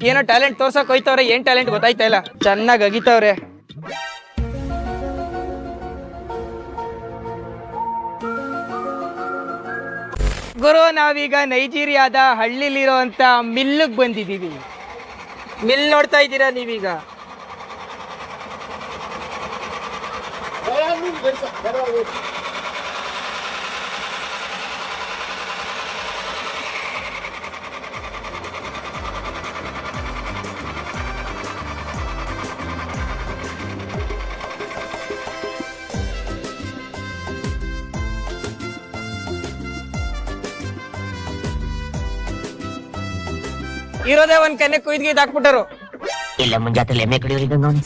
ಏನೋ ಟ್ಯಾಲೆಂಟ್ ತೋರ್ಸಕ್ ಹೋಯ್ತವ್ರೆ, ಏನ್ ಟ್ಯಾಲೆಂಟ್ ಗೊತ್ತಾಯ್ತಾ ಇಲ್ಲ. ಚೆನ್ನಾಗ್ ಅಗಿತವ್ರೆ. ಗುರು, ನಾವೀಗ ನೈಜೀರಿಯಾದ ಹಳ್ಳಿಲಿರುವಂತ ಮಿಲ್ಗ್ ಬಂದಿದೀವಿ. ಮಿಲ್ ನೋಡ್ತಾ ಇದ್ದೀರಾ ನೀವೀಗ. ಇರೋದೇ ಒಂದ್ ಕೆನೆ ಕುಯ್ದು ಹಾಕ್ಬಿಟ್ಟರು. ಇಲ್ಲ ಮುಂಜಾನೆ ಎಮ್ಮೆ ಕುಡಿಯೋದು ನೋಡಿ.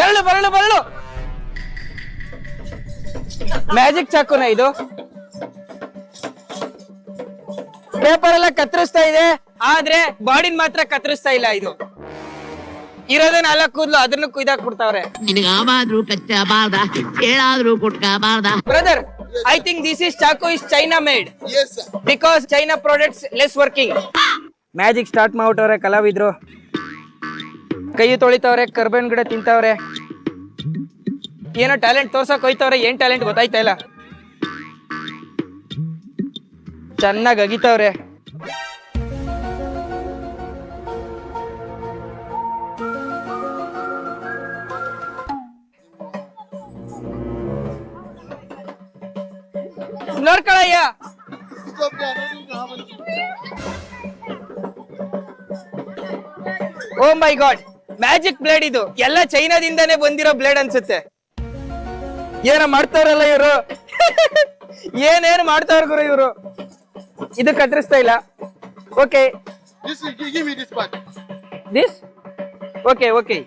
ಬರಳು ಬರಳು. ಮ್ಯಾಜಿಕ್ ಚಾಕುನ ಇದು. ಪೇಪರ್ ಎಲ್ಲ ಕತ್ತರಿಸ್ತಾ ಇದೆ, ಆದ್ರೆ ಬಾಡಿನ ಮಾತ್ರ ಕತ್ತರಿಸ್ತಾ ಇಲ್ಲ. ಇದು ಇರೋದೇ 4 ಕೂದ್ಲು, ಅದನ್ನು ಕುಯ್ದಾಕ್ಬಿಡ್ತಾವ್ರೆ. ನಿನಗಾದ್ರೂ ಕಚ್ಚಬಾರ್ದ, ಹೇಳಾದ್ರೂ ಕೊಟ್ಕಬಾರ್ದ. Brother, I think this is ಚಾಕು is China made. Yes, sir. Because China products less working. Magic start ಮಾಡ್ಬಿಟ್ಟವ್ರೆ ಕಲಾವಿದ್ರು. ಕೈ ತೊಳಿತವ್ರೆ, ಕರ್ಬೇವಿನ ಗಿಡ ತಿಂತವ್ರೆ. ಏನೋ ಟ್ಯಾಲೆಂಟ್ ತೋರ್ಸಕ್ ಹೋಯ್ತವ್ರೆ, ಏನ್ ಟ್ಯಾಲೆಂಟ್ ಗೊತ್ತಾಯ್ತಾ ಇಲ್ಲ. ಚೆನ್ನಾಗ್ ಅಗಿತವ್ರೆ. ನೋಡ್ಕೊಳಯ್ಯ. ಓ ಮೈ ಗಾಡ್, ಮ್ಯಾಜಿಕ್ ಬ್ಲೇಡ್ ಇದು. ಎಲ್ಲ ಚೈನಾದಿಂದಾನೇ ಬಂದಿರೋ ಬ್ಲೇಡ್ ಅನ್ಸುತ್ತೆ. ಏನೋ ಮಾಡ್ತಾರಲ್ಲ ಇವರು. ಏನೇನು ಮಾಡ್ತಾರ ಗುರು ಇವರು. ಇದು ಕತ್ತರಿಸ್ತಾ ಇಲ್ಲ. Okay, Give me this part. This okay okay.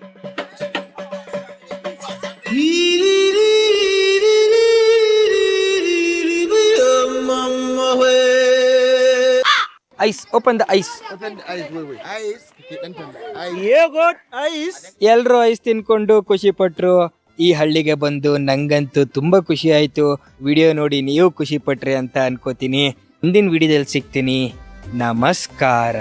Ice, open the ice. Open the eyes, wait. Eyes. Open the eyes. Ice. ಎಲ್ರು ಐಸ್ ತಿನ್ಕೊಂಡು ಖುಷಿ ಪಟ್ರು. ಈ ಹಳ್ಳಿಗೆ ಬಂದು ನಂಗಂತೂ ತುಂಬಾ ಖುಷಿ ಆಯ್ತು. ವಿಡಿಯೋ ನೋಡಿ ನೀವು ಖುಷಿ ಪಟ್ರಿ ಅಂತ ಅನ್ಕೋತೀನಿ. ಮುಂದಿನ ವಿಡಿಯೋದಲ್ಲಿ ಸಿಗ್ತೀನಿ. ನಮಸ್ಕಾರ.